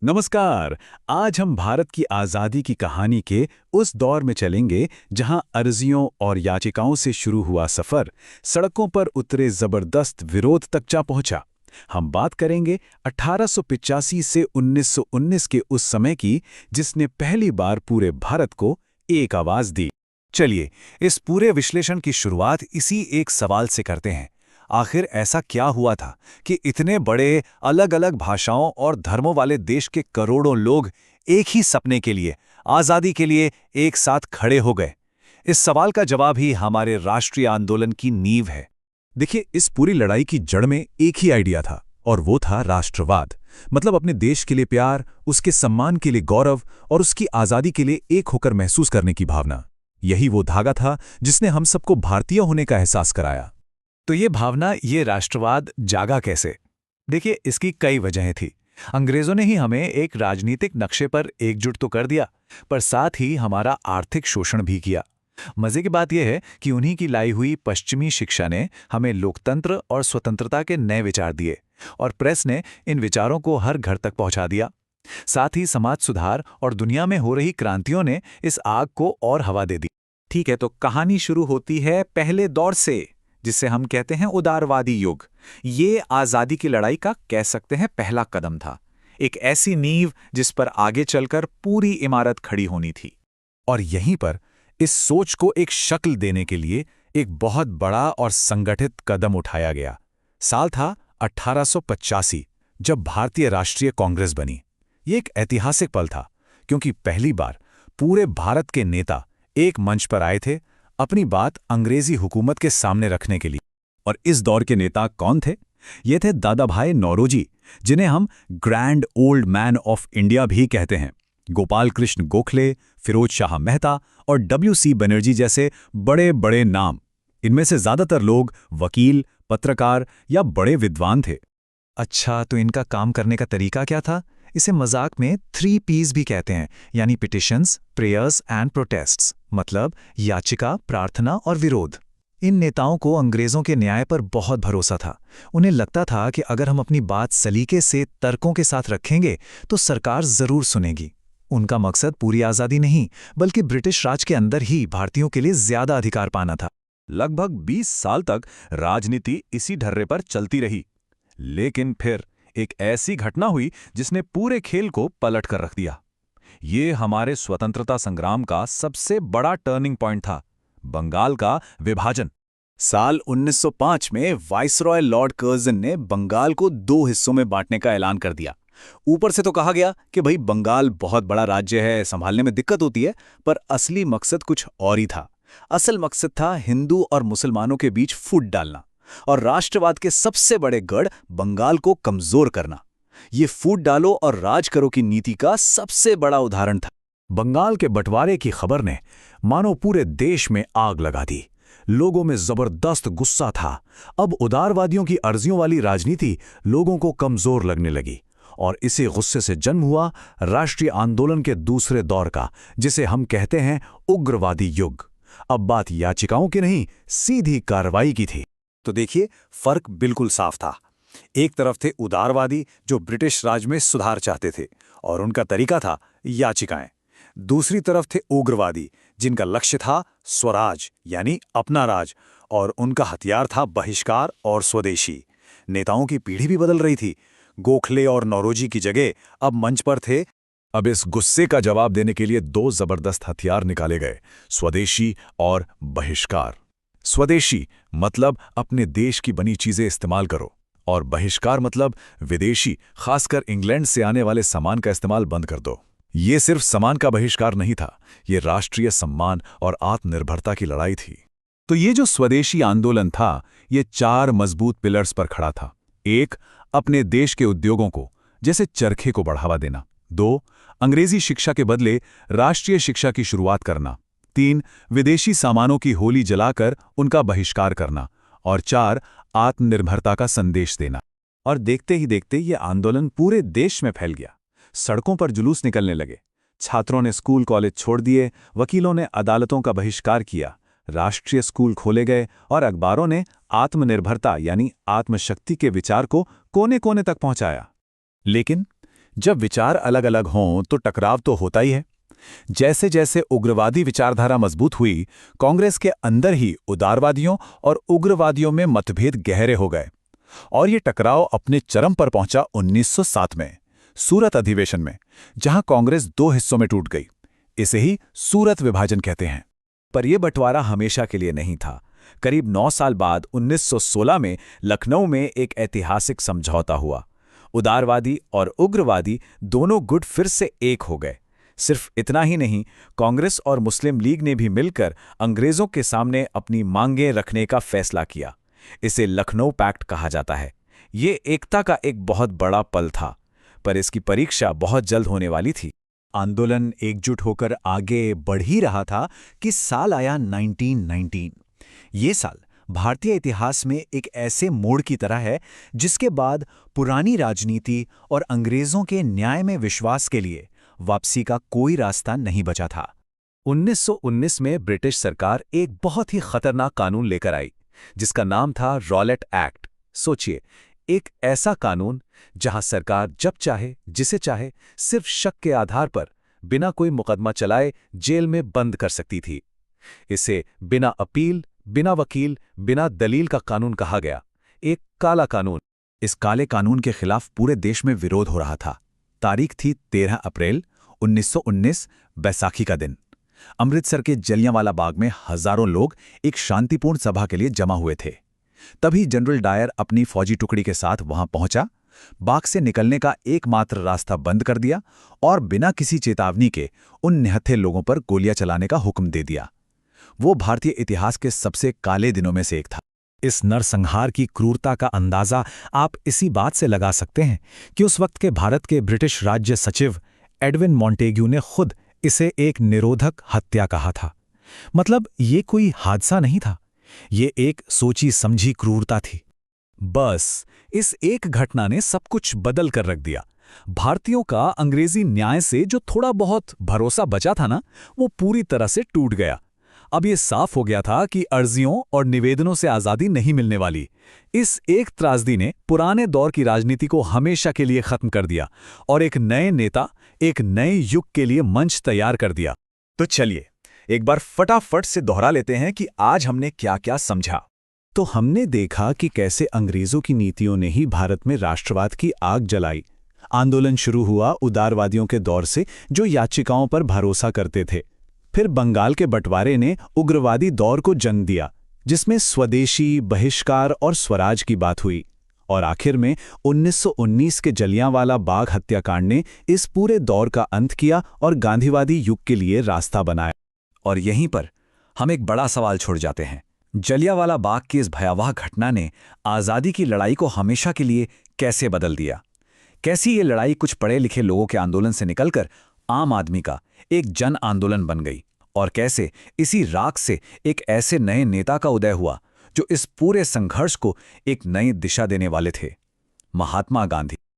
नमस्कार। आज हम भारत की आज़ादी की कहानी के उस दौर में चलेंगे जहां अर्जियों और याचिकाओं से शुरू हुआ सफ़र सड़कों पर उतरे ज़बरदस्त विरोध तक जा पहुंचा। हम बात करेंगे 1885 से 1919 के उस समय की, जिसने पहली बार पूरे भारत को एक आवाज़ दी। चलिए, इस पूरे विश्लेषण की शुरुआत इसी एक सवाल से करते हैं। आखिर ऐसा क्या हुआ था कि इतने बड़े, अलग-अलग भाषाओं और धर्मों वाले देश के करोड़ों लोग एक ही सपने के लिए, आज़ादी के लिए एक साथ खड़े हो गए? इस सवाल का जवाब ही हमारे राष्ट्रीय आंदोलन की नींव है। देखिए, इस पूरी लड़ाई की जड़ में एक ही आइडिया था, और वो था राष्ट्रवाद। मतलब अपने देश के लिए प्यार, उसके सम्मान के लिए गौरव और उसकी आज़ादी के लिए एक होकर महसूस करने की भावना। यही वो धागा था जिसने हम सबको भारतीय होने का एहसास कराया। तो ये भावना, ये राष्ट्रवाद जागा कैसे? देखिए, इसकी कई वजहें थी। अंग्रेजों ने ही हमें एक राजनीतिक नक्शे पर एकजुट तो कर दिया, पर साथ ही हमारा आर्थिक शोषण भी किया। मजे की बात यह है कि उन्हीं की लाई हुई पश्चिमी शिक्षा ने हमें लोकतंत्र और स्वतंत्रता के नए विचार दिए, और प्रेस ने इन विचारों को हर घर तक पहुंचा दिया। साथ ही समाज सुधार और दुनिया में हो रही क्रांतियों ने इस आग को और हवा दे दी। ठीक है, तो कहानी शुरू होती है पहले दौर से, जिसे हम कहते हैं उदारवादी युग। ये आज़ादी की लड़ाई का कह सकते हैं पहला कदम था, एक ऐसी नींव जिस पर आगे चलकर पूरी इमारत खड़ी होनी थी। और यहीं पर इस सोच को एक शक्ल देने के लिए एक बहुत बड़ा और संगठित कदम उठाया गया। साल था 1885, जब भारतीय राष्ट्रीय कांग्रेस बनी। ये एक ऐतिहासिक पल था, क्योंकि पहली बार पूरे भारत के नेता एक मंच पर आए थे अपनी बात अंग्रेजी हुकूमत के सामने रखने के लिए। और इस दौर के नेता कौन थे? ये थे दादा भाई नौरोजी, जिन्हें हम grand old man of India भी कहते हैं। गोपाल कृष्ण गोखले, फिरोज शाह मेहता और W.C. बनर्जी जैसे बड़े बड़े नाम। इनमें से ज्यादातर लोग वकील, पत्रकार या बड़े विद्वान थे। अच्छा, तो इनका काम करने का तरीका क्या था? इसे मजाक में 3 P's भी कहते हैं, यानी पिटिशंस, प्रेयर्स एंड प्रोटेस्ट्स। मतलब याचिका, प्रार्थना और विरोध। इन नेताओं को अंग्रेजों के न्याय पर बहुत भरोसा था। उन्हें लगता था कि अगर हम अपनी बात सलीके से, तर्कों के साथ रखेंगे तो सरकार जरूर सुनेगी। उनका मकसद पूरी आज़ादी नहीं, बल्कि ब्रिटिश राज के अंदर ही भारतीयों के लिए ज्यादा अधिकार पाना था। लगभग 20 साल तक राजनीति इसी ढर्रे पर चलती रही, लेकिन फिर एक ऐसी घटना हुई जिसने पूरे खेल को पलट कर रख दिया। ये हमारे स्वतंत्रता संग्राम का सबसे बड़ा टर्निंग पॉइंट था, बंगाल का विभाजन। साल 1905 में वाइसरॉय लॉर्ड कर्जन ने बंगाल को 2 हिस्सों में बांटने का ऐलान कर दिया। ऊपर से तो कहा गया कि भाई बंगाल बहुत बड़ा राज्य है, संभालने में दिक्कत होती है, पर असली मकसद कुछ और ही था। असल मकसद था हिंदू और मुसलमानों के बीच फूट डालना और राष्ट्रवाद के सबसे बड़े गढ़ बंगाल को कमजोर करना। ये फूट डालो और राज करो की नीति का सबसे बड़ा उदाहरण था। बंगाल के बंटवारे की खबर ने मानो पूरे देश में आग लगा दी। लोगों में जबरदस्त गुस्सा था। अब उदारवादियों की अर्जियों वाली राजनीति लोगों को कमजोर लगने लगी, और इसी गुस्से से जन्म हुआ राष्ट्रीय आंदोलन के दूसरे दौर का, जिसे हम कहते हैं उग्रवादी युग। अब बात याचिकाओं की नहीं, सीधी कार्रवाई की थी। तो देखिए, फर्क बिल्कुल साफ था। एक तरफ थे उदारवादी जो ब्रिटिश राज में सुधार चाहते थे, और उनका तरीका था याचिकाएं। दूसरी तरफ थे उग्रवादी, जिनका लक्ष्य था स्वराज, यानी अपना राज, और उनका हथियार था बहिष्कार और स्वदेशी। नेताओं की पीढ़ी भी बदल रही थी। गोखले और नौरोजी की जगह अब मंच पर थे। अब इस गुस्से का जवाब देने के लिए 2 जबरदस्त हथियार निकाले गए, स्वदेशी और बहिष्कार। स्वदेशी मतलब अपने देश की बनी चीजें इस्तेमाल करो, और बहिष्कार मतलब विदेशी, खासकर इंग्लैंड से आने वाले सामान का इस्तेमाल बंद कर दो। ये सिर्फ सामान का बहिष्कार नहीं था, ये राष्ट्रीय सम्मान और आत्मनिर्भरता की लड़ाई थी। तो ये जो स्वदेशी आंदोलन था, ये 4 मजबूत पिलर्स पर खड़ा था। 1, अपने देश के उद्योगों को, जैसे चरखे को बढ़ावा देना। 2, अंग्रेजी शिक्षा के बदले राष्ट्रीय शिक्षा की शुरुआत करना। 3, विदेशी सामानों की होली जलाकर उनका बहिष्कार करना। और 4, आत्मनिर्भरता का संदेश देना। और देखते ही देखते ये आंदोलन पूरे देश में फैल गया। सड़कों पर जुलूस निकलने लगे। छात्रों ने स्कूल कॉलेज छोड़ दिए, वकीलों ने अदालतों का बहिष्कार किया, राष्ट्रीय स्कूल खोले गए, और अखबारों ने आत्मनिर्भरता यानी आत्मशक्ति के विचार को कोने कोने तक पहुंचाया। लेकिन जब विचार अलग अलग हों तो टकराव तो होता ही है। जैसे जैसे उग्रवादी विचारधारा मजबूत हुई, कांग्रेस के अंदर ही उदारवादियों और उग्रवादियों में मतभेद गहरे हो गए और ये टकराव अपने चरम पर पहुंचा 1907 में सूरत अधिवेशन में, जहां कांग्रेस दो हिस्सों में टूट गई। इसे ही सूरत विभाजन कहते हैं। पर यह बंटवारा हमेशा के लिए नहीं था। करीब 9 साल बाद 1916 में लखनऊ में एक ऐतिहासिक समझौता हुआ। उदारवादी और उग्रवादी दोनों गुट फिर से एक हो गए। सिर्फ इतना ही नहीं, कांग्रेस और मुस्लिम लीग ने भी मिलकर अंग्रेजों के सामने अपनी मांगें रखने का फैसला किया। इसे लखनऊ पैक्ट कहा जाता है। ये एकता का एक बहुत बड़ा पल था, पर इसकी परीक्षा बहुत जल्द होने वाली थी। आंदोलन एकजुट होकर आगे बढ़ ही रहा था कि साल आया 1919। ये साल भारतीय इतिहास में एक ऐसे मोड़ की तरह है जिसके बाद पुरानी राजनीति और अंग्रेजों के न्याय में विश्वास के लिए वापसी का कोई रास्ता नहीं बचा था। 1919 में ब्रिटिश सरकार एक बहुत ही खतरनाक कानून लेकर आई, जिसका नाम था रॉलेट एक्ट। सोचिए, एक ऐसा कानून जहां सरकार जब चाहे, जिसे चाहे, सिर्फ शक के आधार पर बिना कोई मुकदमा चलाए जेल में बंद कर सकती थी। इसे बिना अपील, बिना वकील, बिना दलील का कानून कहा गया, एक काला कानून। इस काले कानून के खिलाफ पूरे देश में विरोध हो रहा था। तारीख थी 13 अप्रैल 1919, बैसाखी का दिन। अमृतसर के जलियांवाला बाग में हजारों लोग एक शांतिपूर्ण सभा के लिए जमा हुए थे। तभी जनरल डायर अपनी फौजी टुकड़ी के साथ वहां पहुंचा, बाग से निकलने का एकमात्र रास्ता बंद कर दिया और बिना किसी चेतावनी के उन निहत्थे लोगों पर गोलियां चलाने का हुक्म दे दिया। वो भारतीय इतिहास के सबसे काले दिनों में से एक था। इस नरसंहार की क्रूरता का अंदाजा आप इसी बात से लगा सकते हैं कि उस वक्त के भारत के ब्रिटिश राज्य सचिव एडविन मॉन्टेग्यू ने खुद इसे एक निरोधक हत्या कहा था। मतलब ये कोई हादसा नहीं था, ये एक सोची समझी क्रूरता थी। बस इस एक घटना ने सब कुछ बदल कर रख दिया। भारतीयों का अंग्रेजी न्याय से जो थोड़ा बहुत भरोसा बचा था ना, वो पूरी तरह से टूट गया। अब ये साफ हो गया था कि अर्जियों और निवेदनों से आज़ादी नहीं मिलने वाली। इस एक त्रासदी ने पुराने दौर की राजनीति को हमेशा के लिए खत्म कर दिया और एक नए नेता, एक नए युग के लिए मंच तैयार कर दिया। तो चलिए एक बार फटाफट से दोहरा लेते हैं कि आज हमने क्या क्या समझा। तो हमने देखा कि कैसे अंग्रेजों की नीतियों ने ही भारत में राष्ट्रवाद की आग जलाई। आंदोलन शुरू हुआ उदारवादियों के दौर से, जो याचिकाओं पर भरोसा करते थे। फिर बंगाल के बंटवारे ने उग्रवादी दौर को जन्म दिया, जिसमें स्वदेशी, बहिष्कार और स्वराज की बात हुई। और आखिर में 1919 के जलियांवाला बाग हत्याकांड ने इस पूरे दौर का अंत किया और गांधीवादी युग के लिए रास्ता बनाया। और यहीं पर हम एक बड़ा सवाल छोड़ जाते हैं। जलियांवाला बाग की इस भयावह घटना ने आज़ादी की लड़ाई को हमेशा के लिए कैसे बदल दिया? कैसी ये लड़ाई कुछ पढ़े लिखे लोगों के आंदोलन से निकलकर आम आदमी का एक जन आंदोलन बन गई? और कैसे इसी राख से एक ऐसे नए नेता का उदय हुआ जो इस पूरे संघर्ष को एक नई दिशा देने वाले थे? महात्मा गांधी।